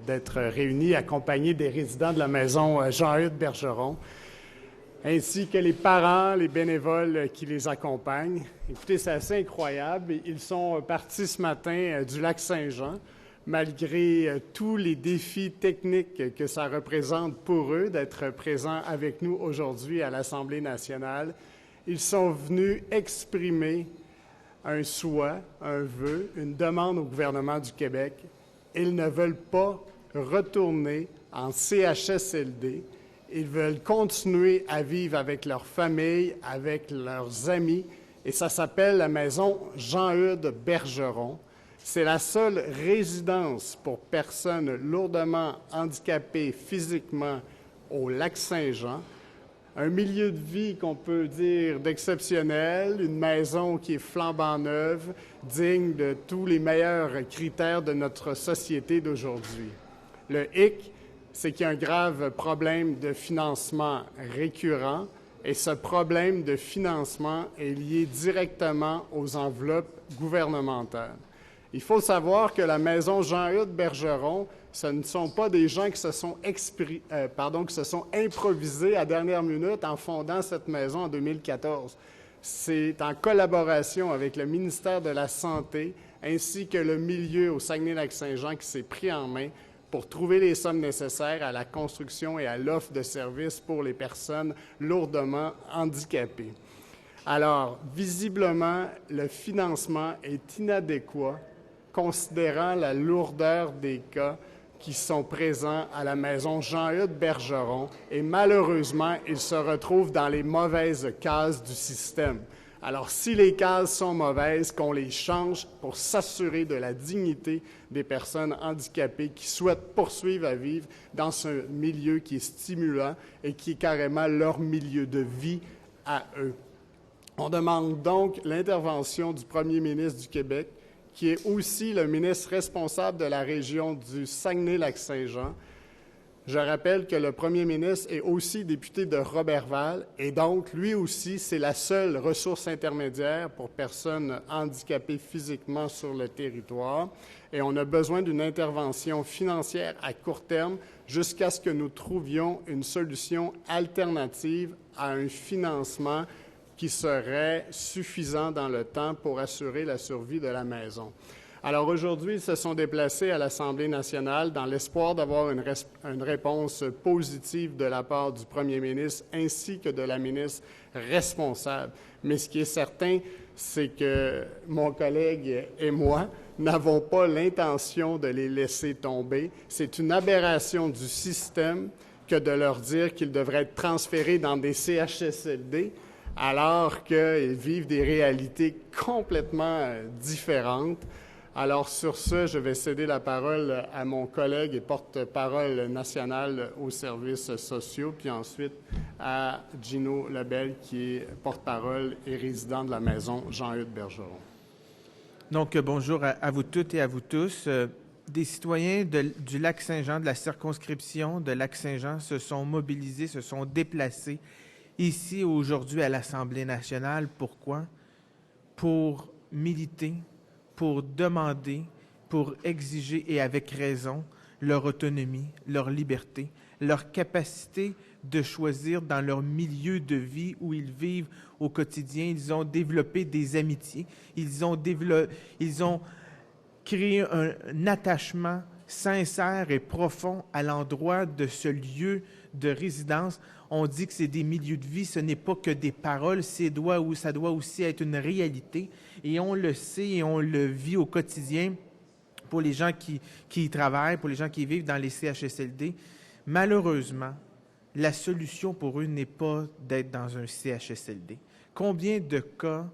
D'être réunis, accompagnés des résidents de la maison Jean-Eudes Bergeron, ainsi que les parents, les bénévoles qui les accompagnent. Écoutez, c'est assez incroyable. Ils sont partis ce matin du lac Saint-Jean, malgré tous les défis techniques que ça représente pour eux d'être présents avec nous aujourd'hui à l'Assemblée nationale. Ils sont venus exprimer un souhait, un vœu, une demande au gouvernement du Québec. Ils ne veulent pas retourner en CHSLD. Ils veulent continuer à vivre avec leur famille, avec leurs amis, et ça s'appelle la maison Jean-Eudes Bergeron. C'est la seule résidence pour personnes lourdement handicapées physiquement au Lac-Saint-Jean. Un milieu de vie qu'on peut dire d'exceptionnel, une maison qui est flambant neuve, digne de tous les meilleurs critères de notre société d'aujourd'hui. Le hic, c'est qu'il y a un grave problème de financement récurrent et ce problème de financement est lié directement aux enveloppes gouvernementales. Il faut savoir que la maison Jean-Eudes Bergeron, ce ne sont pas des gens qui se sont improvisés à dernière minute en fondant cette maison en 2014. C'est en collaboration avec le ministère de la Santé ainsi que le milieu au Saguenay-Lac-Saint-Jean qui s'est pris en main pour trouver les sommes nécessaires à la construction et à l'offre de services pour les personnes lourdement handicapées. Alors, visiblement, le financement est inadéquat considérant la lourdeur des cas qui sont présents à la maison Jean-Eudes Bergeron et malheureusement, ils se retrouvent dans les mauvaises cases du système. Alors, si les cases sont mauvaises, qu'on les change pour s'assurer de la dignité des personnes handicapées qui souhaitent poursuivre à vivre dans ce milieu qui est stimulant et qui est carrément leur milieu de vie à eux. On demande donc l'intervention du premier ministre du Québec, qui est aussi le ministre responsable de la région du Saguenay-Lac-Saint-Jean. Je rappelle que le premier ministre est aussi député de Roberval et donc, lui aussi, c'est la seule ressource intermédiaire pour personnes handicapées physiquement sur le territoire. Et on a besoin d'une intervention financière à court terme jusqu'à ce que nous trouvions une solution alternative à un financement qui serait suffisant dans le temps pour assurer la survie de la maison. Alors aujourd'hui, ils se sont déplacés à l'Assemblée nationale dans l'espoir d'avoir une réponse positive de la part du premier ministre ainsi que de la ministre responsable. Mais ce qui est certain, c'est que mon collègue et moi n'avons pas l'intention de les laisser tomber. C'est une aberration du système que de leur dire qu'ils devraient être transférés dans des CHSLD alors qu'ils vivent des réalités complètement différentes. Alors, sur ce, je vais céder la parole à mon collègue et porte-parole national aux services sociaux, puis ensuite à Gino Lebel, qui est porte-parole et résident de la maison Jean-Eudes Bergeron. Donc, bonjour à vous toutes et à vous tous. Des citoyens du Lac-Saint-Jean, de la circonscription de Lac-Saint-Jean, se sont mobilisés, se sont déplacés ici aujourd'hui à l'Assemblée nationale. Pourquoi? Pour militer, pour demander, pour exiger, et avec raison, leur autonomie, leur liberté, leur capacité de choisir dans leur milieu de vie où ils vivent au quotidien. Ils ont développé des amitiés, ils ont créé un attachement sincère et profond à l'endroit de ce lieu de résidence. On dit que c'est des milieux de vie, ce n'est pas que des paroles, ça doit aussi être une réalité. Et on le sait et on le vit au quotidien pour les gens qui y travaillent, pour les gens qui vivent dans les CHSLD. Malheureusement, la solution pour eux n'est pas d'être dans un CHSLD. Combien de cas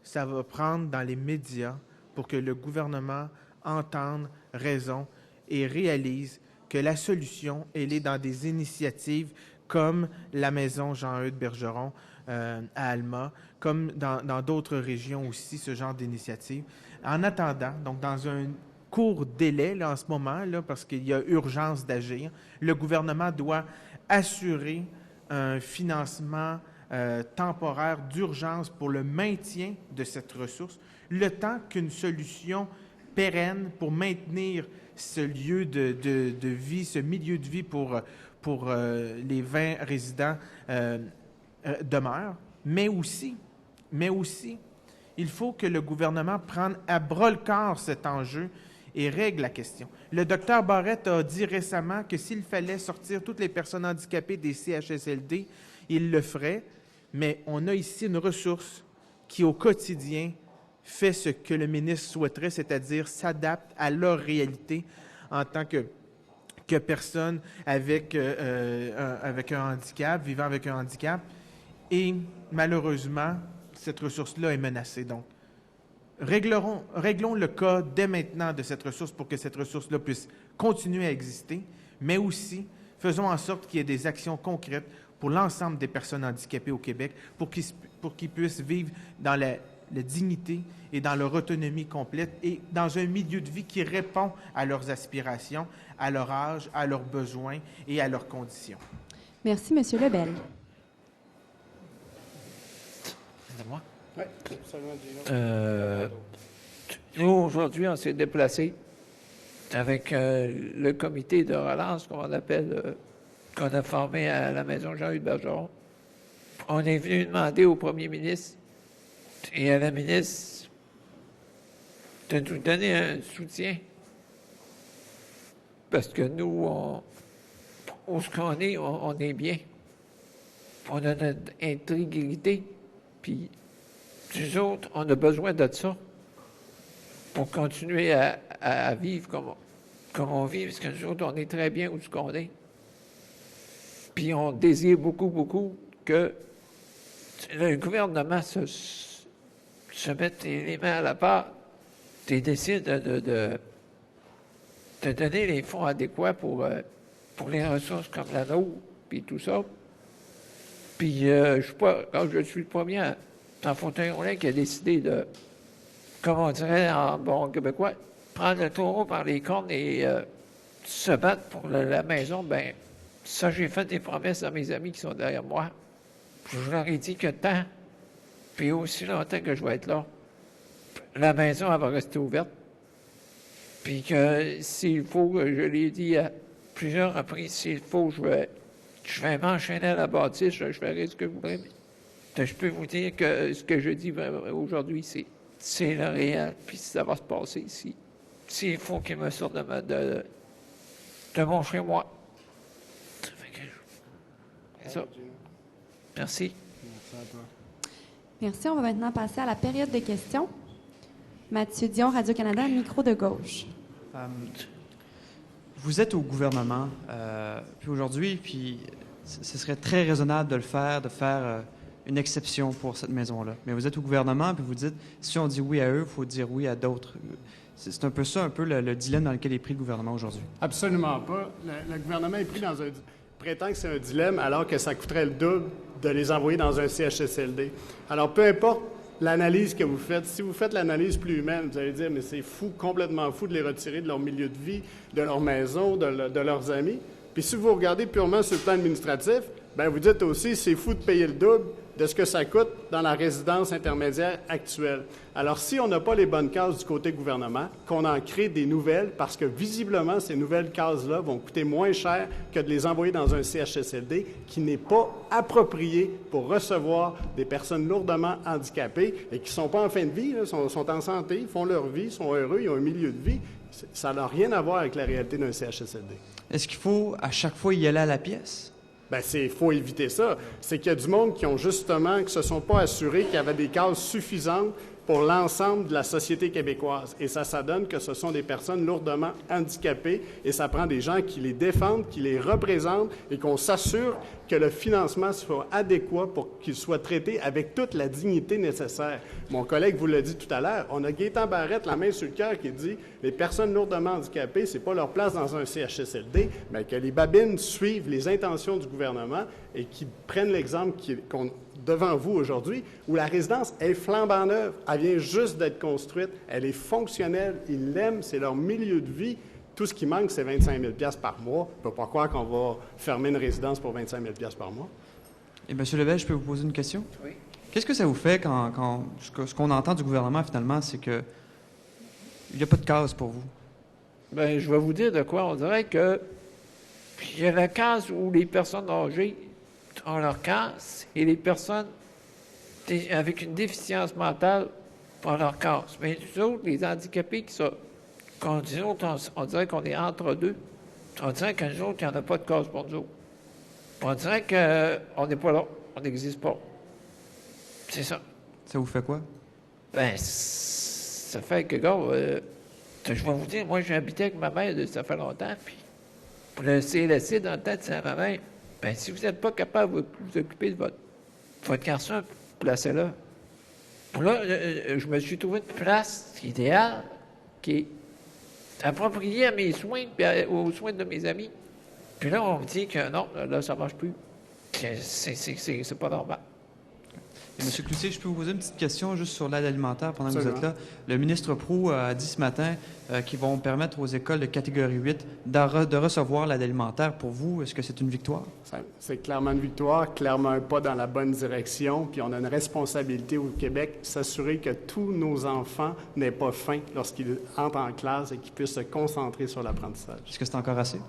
ça va prendre dans les médias pour que le gouvernement entende raison et réalise que la solution, elle est dans des initiatives comme la maison Jean-Eudes Bergeron à Alma, comme dans d'autres régions aussi, ce genre d'initiative. En attendant, donc dans un court délai là, en ce moment, là, parce qu'il y a urgence d'agir, le gouvernement doit assurer un financement temporaire d'urgence pour le maintien de cette ressource, le temps qu'une solution pérenne pour maintenir ce lieu de vie, ce milieu de vie pour les 20 résidents demeure. Mais aussi, il faut que le gouvernement prenne à bras-le-corps cet enjeu et règle la question. Le docteur Barrette a dit récemment que s'il fallait sortir toutes les personnes handicapées des CHSLD, il le ferait, mais on a ici une ressource qui, au quotidien, fait ce que le ministre souhaiterait, c'est-à-dire s'adapte à leur réalité en tant que personne avec un handicap, vivant avec un handicap. Et malheureusement, cette ressource-là est menacée. Donc, réglons le cas dès maintenant de cette ressource pour que cette ressource-là puisse continuer à exister, mais aussi faisons en sorte qu'il y ait des actions concrètes pour l'ensemble des personnes handicapées au Québec, pour qu'ils puissent vivre dans la dignité et dans leur autonomie complète et dans un milieu de vie qui répond à leurs aspirations, à leur âge, à leurs besoins et à leurs conditions. Merci, M. Lebel. C'est à moi? Oui, absolument. Nous, aujourd'hui, on s'est déplacé avec le comité de relance qu'on appelle, qu'on a formé à la Maison Jean-Hugues Bergeron. On est venu demander au premier ministre et à la ministre de nous donner un soutien. Parce que nous, où ce qu'on est, on est bien. On a notre intégrité. Puis, nous autres, on a besoin de ça pour continuer à vivre comme on vit, parce que nous autres, on est très bien où ce qu'on est. Puis, on désire beaucoup, beaucoup que le gouvernement se mette les mains à la part et décide de donner les fonds adéquats pour les ressources comme la nôtre, puis tout ça. Puis, je suis le premier en fauteuil roulant qui a décidé de, comme on dirait en bon québécois, prendre le taureau par les cornes et se battre pour la maison. Ben, ça, j'ai fait des promesses à mes amis qui sont derrière moi. Je leur ai dit que tant, puis aussi longtemps que je vais être là, la maison, elle va rester ouverte. Puis que s'il faut, je l'ai dit à plusieurs reprises, s'il faut, je vais m'enchaîner à la bâtisse, je ferai ce que vous voudrez. Je peux vous dire que ce que je dis aujourd'hui, c'est le réel, puis ça va se passer ici. S'il faut qu'il me sorte de mon chez-moi. C'est ça. Merci. Merci. On va maintenant passer à la période de questions. Mathieu Dion, Radio-Canada, micro de gauche. Vous êtes au gouvernement, puis aujourd'hui, puis ce serait très raisonnable de faire une exception pour cette maison-là. Mais vous êtes au gouvernement, puis vous dites, si on dit oui à eux, il faut dire oui à d'autres. C'est un peu ça, le dilemme dans lequel est pris le gouvernement aujourd'hui. Absolument pas. Le gouvernement est pris dans prétend que c'est un dilemme alors que ça coûterait le double de les envoyer dans un CHSLD. Alors, peu importe l'analyse que vous faites, si vous faites l'analyse plus humaine, vous allez dire, mais c'est fou, complètement fou de les retirer de leur milieu de vie, de leur maison, de leurs amis. Puis si vous regardez purement sur le plan administratif, bien, vous dites aussi, c'est fou de payer le double de ce que ça coûte dans la résidence intermédiaire actuelle. Alors, si on n'a pas les bonnes cases du côté gouvernement, qu'on en crée des nouvelles, parce que visiblement, ces nouvelles cases-là vont coûter moins cher que de les envoyer dans un CHSLD qui n'est pas approprié pour recevoir des personnes lourdement handicapées et qui ne sont pas en fin de vie, là, sont en santé, ils font leur vie, sont heureux, ils ont un milieu de vie. Ça n'a rien à voir avec la réalité d'un CHSLD. Est-ce qu'il faut à chaque fois y aller à la pièce? Bien, il faut éviter ça. C'est qu'il y a du monde qui ne se sont pas assurés qu'il y avait des cases suffisantes pour l'ensemble de la société québécoise. Et ça donne que ce sont des personnes lourdement handicapées et ça prend des gens qui les défendent, qui les représentent et qu'on s'assure que le financement soit adéquat pour qu'ils soient traités avec toute la dignité nécessaire. Mon collègue vous l'a dit tout à l'heure, on a Gaétan Barrette, la main sur le cœur, qui dit « Les personnes lourdement handicapées, c'est pas leur place dans un CHSLD, mais que les babines suivent les intentions du gouvernement et qu'ils prennent l'exemple qu'on devant vous aujourd'hui, où la résidence est flambant neuve. Elle vient juste d'être construite. Elle est fonctionnelle. Ils l'aiment. C'est leur milieu de vie. Tout ce qui manque, c'est 25 000 $ par mois. On ne peut pas croire qu'on va fermer une résidence pour 25 000 $ par mois. Et M. Lebel, je peux vous poser une question? Oui. Qu'est-ce que ça vous fait quand ce qu'on entend du gouvernement, finalement, c'est que il n'y a pas de case pour vous. Bien, je vais vous dire de quoi. On dirait que il y a la case où les personnes âgées ont leur case et les personnes avec une déficience mentale ont leur case. Mais nous autres, les handicapés on dirait qu'on est entre deux. On dirait que nous autres, il n'y en a pas de case pour nous autres. On dirait qu'on n'est pas là. On n'existe pas. C'est ça. Ça vous fait quoi? Ben, ça fait que, gars, je vais vous dire, moi, j'ai habité avec ma mère, ça fait longtemps, puis pour le CLSC dans le temps de Saint-Marin, ben, si vous n'êtes pas capable de vous occuper de votre garçon, placez-le. Puis là, je me suis trouvé une place idéale qui est appropriée à mes soins, puis aux soins de mes amis. Puis là, on me dit que non, là, ça ne marche plus. Que c'est pas normal. Et M. Cloutier, je peux vous poser une petite question juste sur l'aide alimentaire pendant que vous Absolument. êtes là. Le ministre Proulx a dit ce matin qu'ils vont permettre aux écoles de catégorie 8 de recevoir l'aide alimentaire. Pour vous, est-ce que c'est une victoire? C'est clairement une victoire, clairement un pas dans la bonne direction. Puis on a une responsabilité au Québec, s'assurer que tous nos enfants n'aient pas faim lorsqu'ils entrent en classe et qu'ils puissent se concentrer sur l'apprentissage. Est-ce que c'est encore assez?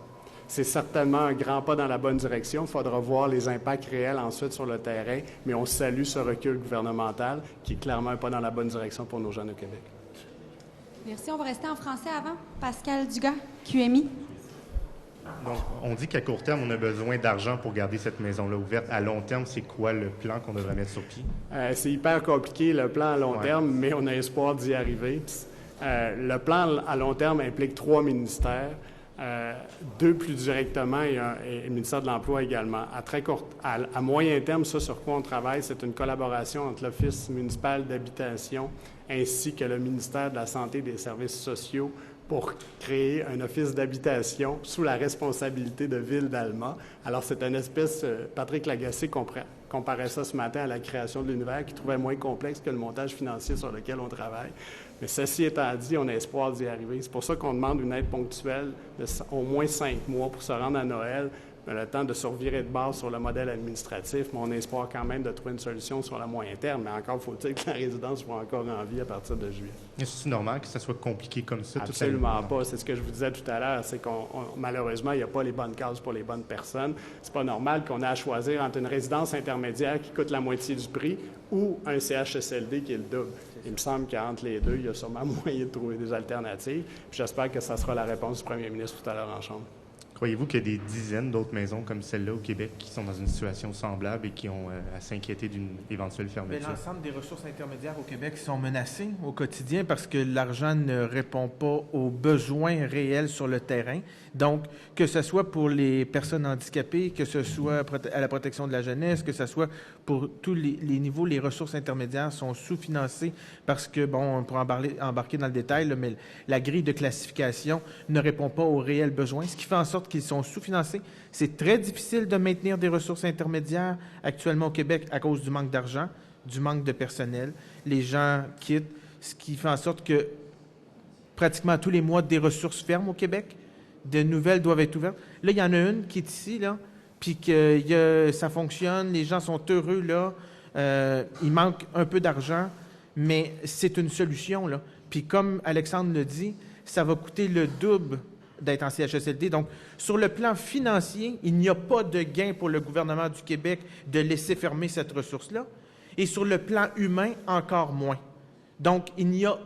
C'est certainement un grand pas dans la bonne direction. Il faudra voir les impacts réels ensuite sur le terrain, mais on salue ce recul gouvernemental qui est clairement un pas dans la bonne direction pour nos jeunes au Québec. Merci. On va rester en français avant. Pascal Dugas, QMI. Donc, on dit qu'à court terme, on a besoin d'argent pour garder cette maison-là ouverte. À long terme, c'est quoi le plan qu'on devrait mettre sur pied? C'est hyper compliqué, le plan à long Ouais. terme, mais on a espoir d'y arriver. Le plan à long terme implique 3 ministères. 2 plus directement et le ministère de l'Emploi également. À moyen terme, sur quoi on travaille, c'est une collaboration entre l'Office municipal d'habitation ainsi que le ministère de la Santé et des Services sociaux pour créer un office d'habitation sous la responsabilité de Ville d'Alma. Alors, c'est une espèce... Patrick Lagacé comparait ça ce matin à la création de l'univers qui trouvait moins complexe que le montage financier sur lequel on travaille. Mais ceci étant dit, on a espoir d'y arriver. C'est pour ça qu'on demande une aide ponctuelle au moins 5 mois pour se rendre à Noël, le temps de se revirer de base sur le modèle administratif, mais on a espoir quand même de trouver une solution sur le moyen terme. Mais encore faut-il que la résidence soit encore en vie à partir de juillet. Est-ce normal que ça soit compliqué comme ça? Absolument pas. C'est ce que je vous disais tout à l'heure, c'est qu'on malheureusement, il n'y a pas les bonnes cases pour les bonnes personnes. C'est pas normal qu'on ait à choisir entre une résidence intermédiaire qui coûte la moitié du prix ou un CHSLD qui est le double. Il me semble qu'entre les deux, il y a sûrement moyen de trouver des alternatives. Puis j'espère que ça sera la réponse du premier ministre tout à l'heure en Chambre. Croyez-vous qu'il y a des dizaines d'autres maisons comme celle-là au Québec qui sont dans une situation semblable et qui ont à s'inquiéter d'une éventuelle Mais fermeture? l'ensemble des ressources intermédiaires au Québec sont menacées au quotidien parce que l'argent ne répond pas aux besoins réels sur le terrain. Donc, que ce soit pour les personnes handicapées, que ce soit à la protection de la jeunesse, que ce soit pour tous les niveaux, les ressources intermédiaires sont sous-financées parce que, bon, on pourra embarquer dans le détail, là, mais la grille de classification ne répond pas aux réels besoins, ce qui fait en sorte qu'ils sont sous-financés. C'est très difficile de maintenir des ressources intermédiaires actuellement au Québec à cause du manque d'argent, du manque de personnel. Les gens quittent, ce qui fait en sorte que pratiquement tous les mois, des ressources ferment au Québec. De nouvelles doivent être ouvertes. Là, il y en a une qui est ici, là, puis que ça fonctionne, les gens sont heureux, là. Il manque un peu d'argent, mais c'est une solution, là. Puis comme Alexandre le dit, ça va coûter le double d'être en CHSLD. Donc, sur le plan financier, il n'y a pas de gain pour le gouvernement du Québec de laisser fermer cette ressource-là. Et sur le plan humain, encore moins. Donc, il n'y a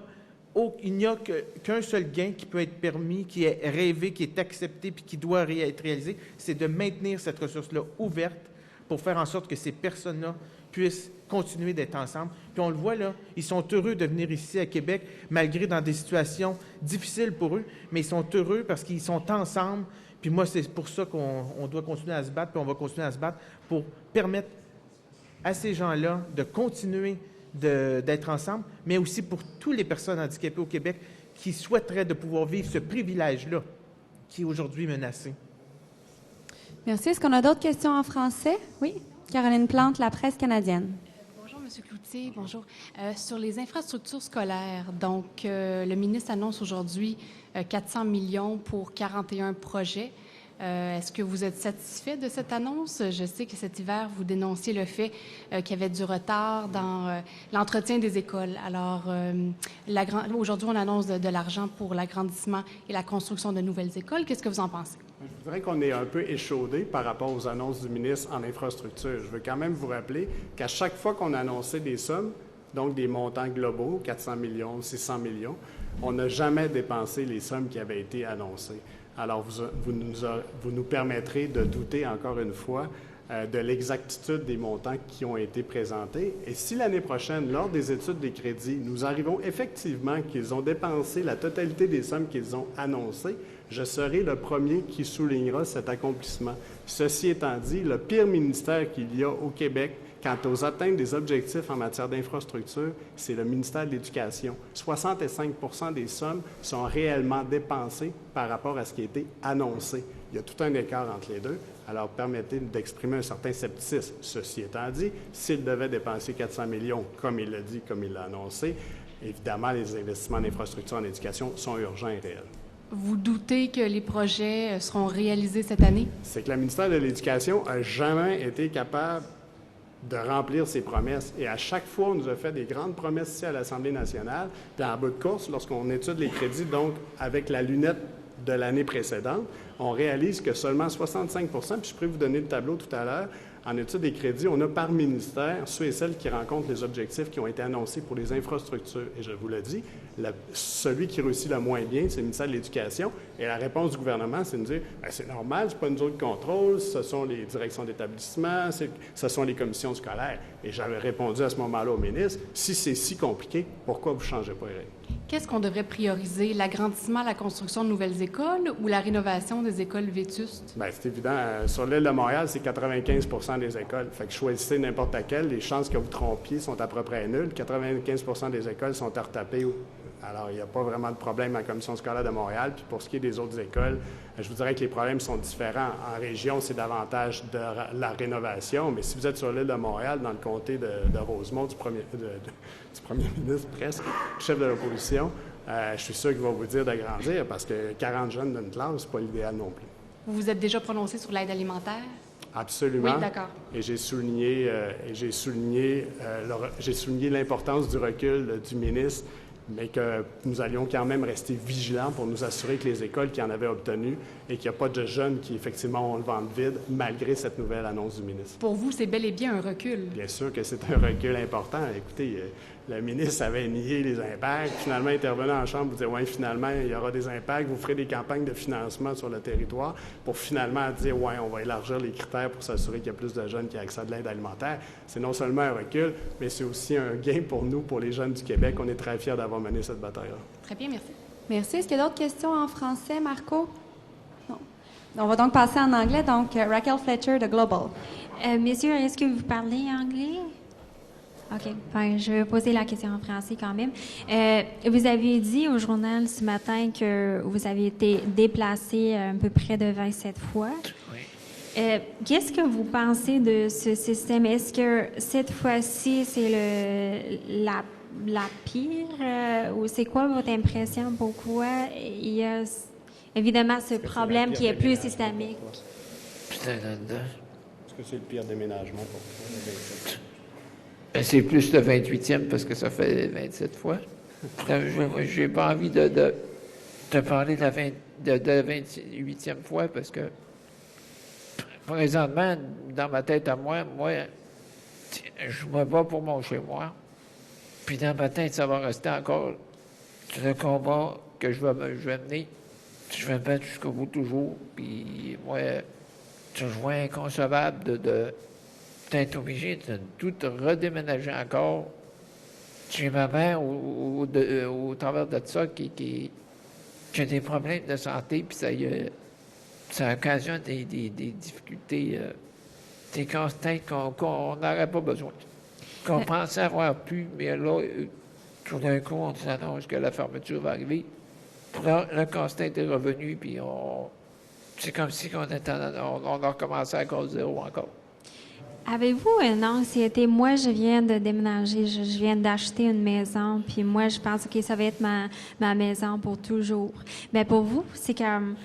qu'un seul gain qui peut être permis, qui est rêvé, qui est accepté, puis qui doit être réalisé, c'est de maintenir cette ressource-là ouverte pour faire en sorte que ces personnes-là puissent continuer d'être ensemble. Puis on le voit là, ils sont heureux de venir ici à Québec, malgré dans des situations difficiles pour eux, mais ils sont heureux parce qu'ils sont ensemble. Puis moi, c'est pour ça qu'on doit continuer à se battre, puis on va continuer à se battre pour permettre à ces gens-là de continuer d'être ensemble, mais aussi pour toutes les personnes handicapées au Québec qui souhaiteraient de pouvoir vivre ce privilège-là qui est aujourd'hui menacé. Merci. Est-ce qu'on a d'autres questions en français? Oui. Caroline Plante, La Presse canadienne. Bonjour, M. Cloutier. Bonjour. Sur les infrastructures scolaires, donc, le ministre annonce aujourd'hui 400 millions pour 41 projets. Est-ce que vous êtes satisfait de cette annonce? Je sais que cet hiver, vous dénonciez le fait qu'il y avait du retard dans l'entretien des écoles. Alors, aujourd'hui, on annonce de l'argent pour l'agrandissement et la construction de nouvelles écoles. Qu'est-ce que vous en pensez? Je voudrais qu'on est un peu échaudé par rapport aux annonces du ministre en infrastructure. Je veux quand même vous rappeler qu'à chaque fois qu'on annonçait des sommes, donc des montants globaux, 400 millions, 600 millions, on n'a jamais dépensé les sommes qui avaient été annoncées. Alors, vous nous permettrez de douter encore une fois de l'exactitude des montants qui ont été présentés. Et si l'année prochaine, lors des études des crédits, nous arrivons effectivement qu'ils ont dépensé la totalité des sommes qu'ils ont annoncées, je serai le premier qui soulignera cet accomplissement. Ceci étant dit, le pire ministère qu'il y a au Québec quant aux atteintes des objectifs en matière d'infrastructure, c'est le ministère de l'Éducation. 65 des sommes sont réellement dépensées par rapport à ce qui a été annoncé. Il y a tout un écart entre les deux. Alors, permettez d'exprimer un certain scepticisme. Ceci étant dit, s'il devait dépenser 400 millions, comme il l'a dit, comme il l'a annoncé, évidemment, les investissements en infrastructure en éducation sont urgents et réels. Vous doutez que les projets seront réalisés cette année? C'est que le ministère de l'Éducation n'a jamais été capable de remplir ses promesses. Et à chaque fois, on nous a fait des grandes promesses ici à l'Assemblée nationale. Puis en bout de course, lorsqu'on étude les crédits, donc avec la lunette de l'année précédente, on réalise que seulement 65 puis je pourrais vous donner le tableau tout à l'heure, en étude des crédits, on a par ministère ceux et celles qui rencontrent les objectifs qui ont été annoncés pour les infrastructures. Et je vous le dis, celui qui réussit le moins bien, c'est le ministère de l'Éducation. Et la réponse du gouvernement, c'est de dire c'est normal, c'est pas nous autres qui contrôlent, ce sont les directions d'établissement, ce sont les commissions scolaires. Et j'avais répondu à ce moment-là au ministre, si c'est si compliqué, pourquoi vous ne changez pas les règles? Qu'est-ce qu'on devrait prioriser? L'agrandissement, la construction de nouvelles écoles ou la rénovation des écoles vétustes? Bien, c'est évident. Sur l'île de Montréal, c'est 95 des écoles. Fait que choisissez n'importe laquelle. Les chances que vous trompiez sont à peu près nulles. 95 des écoles sont à retaper. Alors, il n'y a pas vraiment de problème à la Commission scolaire de Montréal. Puis pour ce qui est des autres écoles, je vous dirais que les problèmes sont différents. En région, c'est davantage de la rénovation. Mais si vous êtes sur l'île de Montréal, dans le comté de Rosemont, du premier ministre presque, chef de l'opposition, je suis sûr qu'il va vous dire d'agrandir parce que 40 jeunes d'une classe, c'est pas l'idéal non plus. Vous vous êtes déjà prononcé sur l'aide alimentaire? Absolument. Oui, d'accord. Et j'ai souligné l'importance du recul du ministre, mais que nous allions quand même rester vigilants pour nous assurer que les écoles qui en avaient obtenu et qu'il n'y a pas de jeunes qui, effectivement, ont le ventre vide, malgré cette nouvelle annonce du ministre. Pour vous, c'est bel et bien un recul. Bien sûr que c'est un recul important. Écoutez, le ministre avait nié les impacts. Finalement, intervenant en Chambre, vous dites, oui, finalement, il y aura des impacts. Vous ferez des campagnes de financement sur le territoire pour finalement dire, oui, on va élargir les critères pour s'assurer qu'il y a plus de jeunes qui accèdent à l'aide alimentaire. C'est non seulement un recul, mais c'est aussi un gain pour nous, pour les jeunes du Québec. On est très fiers d'avoir mené cette bataille-là. Très bien, merci. Merci. Est-ce qu'il y a d'autres questions en français, Marco? Non. On va donc passer en anglais. Donc, Raquel Fletcher de Global. Messieurs, est-ce que vous parlez anglais? OK. Enfin, je vais poser la question en français quand même. Vous avez dit au journal ce matin que vous avez été déplacé à peu près de 27 fois. Oui. Qu'est-ce que vous pensez de ce système? Est-ce que cette fois-ci, c'est la pire? Ou c'est quoi votre impression? Pourquoi il y a évidemment ce problème qui est plus systémique? Putain, là-dedans. Est-ce que c'est le pire déménagement pour vous? Ben, c'est plus le 28e parce que ça fait 27 fois. J'ai pas envie de parler de la 28e fois parce que présentement, dans ma tête à moi, je me bats pour mon chez-moi. Puis dans ma tête, ça va rester encore le combat que je vais mener. Je vais me battre jusqu'au bout toujours. Puis moi, je vois inconcevable d'être obligé de tout redéménager encore. J'ai ma mère au travers de ça qui a des problèmes de santé, puis ça occasionne des difficultés, des casse-têtes qu'on n'aurait pas besoin. Qu'on pensait avoir plus, mais là, tout d'un coup, on s'annonce que la fermeture va arriver. Là, le casse-tête est revenu, puis c'est comme si on a recommencé à cause zéro encore. Avez-vous une anxiété? Moi, je viens de déménager, je viens d'acheter une maison, puis moi, je pense que ça va être ma maison pour toujours. Mais pour vous, c'est comme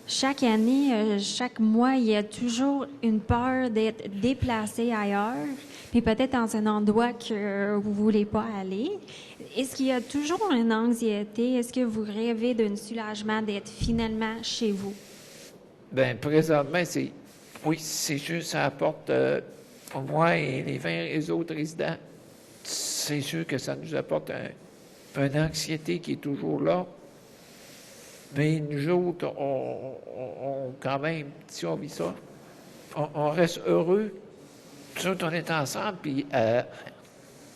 chaque année, chaque mois, il y a toujours une peur d'être déplacé ailleurs, puis peut-être dans un endroit que vous voulez pas aller. Est-ce qu'il y a toujours une anxiété? Est-ce que vous rêvez d'un soulagement d'être finalement chez vous? Bien, présentement, c'est sûr, ça apporte, pour moi et les 20 autres résidents, c'est sûr que ça nous apporte une anxiété qui est toujours là. Mais nous autres, on quand même, si on vit ça, on reste heureux. Nous autres, on est ensemble, puis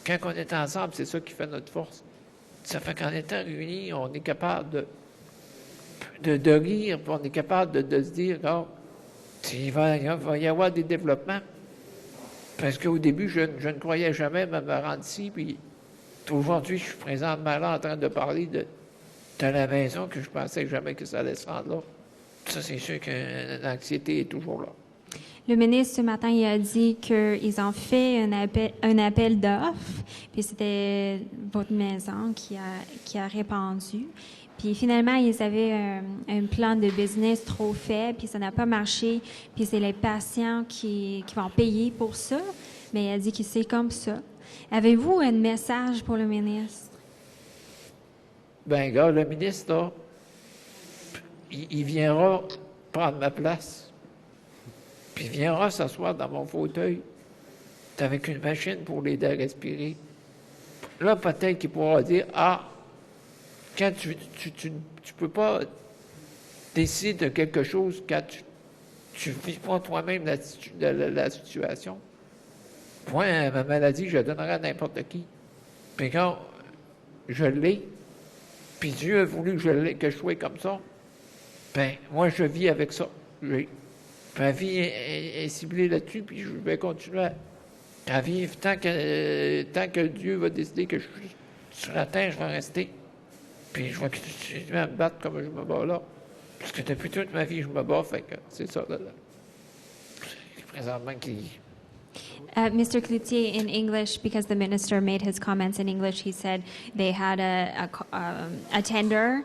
quand on est ensemble, c'est ça qui fait notre force. Ça fait qu'en étant réunis, on est capable de rire, puis on est capable de se dire, il va y avoir des développements. Parce qu'au début, je ne croyais jamais me rendre ici, puis aujourd'hui, je suis présentement là en train de parler de la maison que je pensais jamais que ça allait se rendre là. Ça, c'est sûr que l'anxiété est toujours là. Le ministre, ce matin, il a dit qu'ils ont fait un appel d'offres, puis c'était votre maison qui a répondu. Puis finalement, ils avaient un plan de business trop fait, puis ça n'a pas marché, puis c'est les patients qui vont payer pour ça. Mais il a dit que c'est comme ça. Avez-vous un message pour le ministre? Ben, gars, le ministre, là, il viendra prendre ma place. Puis il viendra s'asseoir dans mon fauteuil avec une machine pour l'aider à respirer. Là, peut-être qu'il pourra dire, quand tu peux pas décider de quelque chose quand tu vis pas toi-même la situation. Moi, ma maladie, je la donnerai à n'importe qui. Puis quand je l'ai, puis Dieu a voulu que je sois comme ça, ben moi, je vis avec ça. Ma vie est ciblée là-dessus, puis je vais continuer à vivre tant que Dieu va décider que je suis sur la terre, je vais rester. Puis je vais continuer à me battre comme je me bats là. Parce que depuis toute ma vie, je me bats, fait que c'est ça, là. Présentement, Mr. Cloutier, in English, because the minister made his comments in English, he said they had a tender.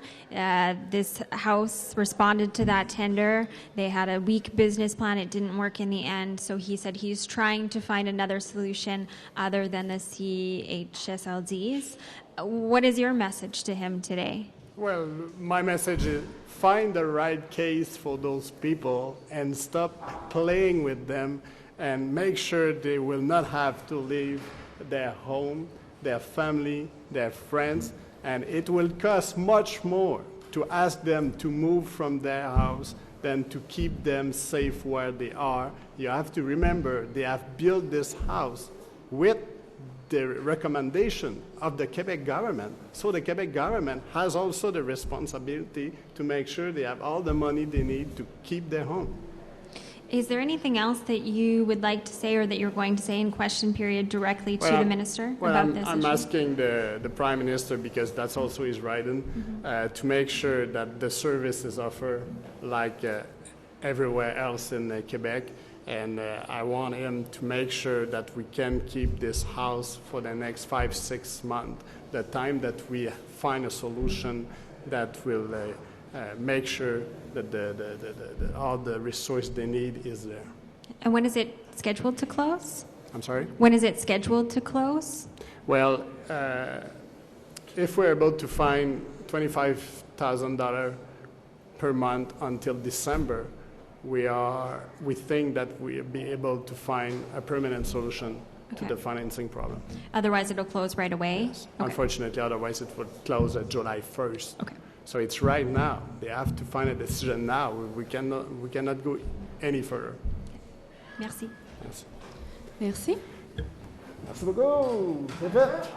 This house responded to that tender. They had a weak business plan. It didn't work in the end. So he said he's trying to find another solution other than the CHSLDs. What is your message to him today? Well, my message is find the right case for those people and stop playing with them and make sure they will not have to leave their home, their family, their friends, and it will cost much more to ask them to move from their house than to keep them safe where they are. You have to remember they have built this house with the recommendation of the Quebec government. So the Quebec government has also the responsibility to make sure they have all the money they need to keep their home. Is there anything else that you would like to say or that you're going to say in question period directly to the minister about this I'm issue? asking the Prime Minister, because that's also his writing, to make sure that the service is offered like everywhere else in Quebec. And I want him to make sure that we can keep this house for the next 5-6 months, the time that we find a solution that will make sure that all the resource they need is there. And when is it scheduled to close? I'm sorry? When is it scheduled to close? Well, if we're able to find $25,000 per month until December, we think that we'll be able to find a permanent solution to the financing problem. Otherwise, it'll close right away? Yes. Unfortunately, otherwise it would close at July 1st. Okay. So it's right now. They have to find a decision now. We cannot go any further. Merci. Yes. Merci. Merci beaucoup. C'est fait.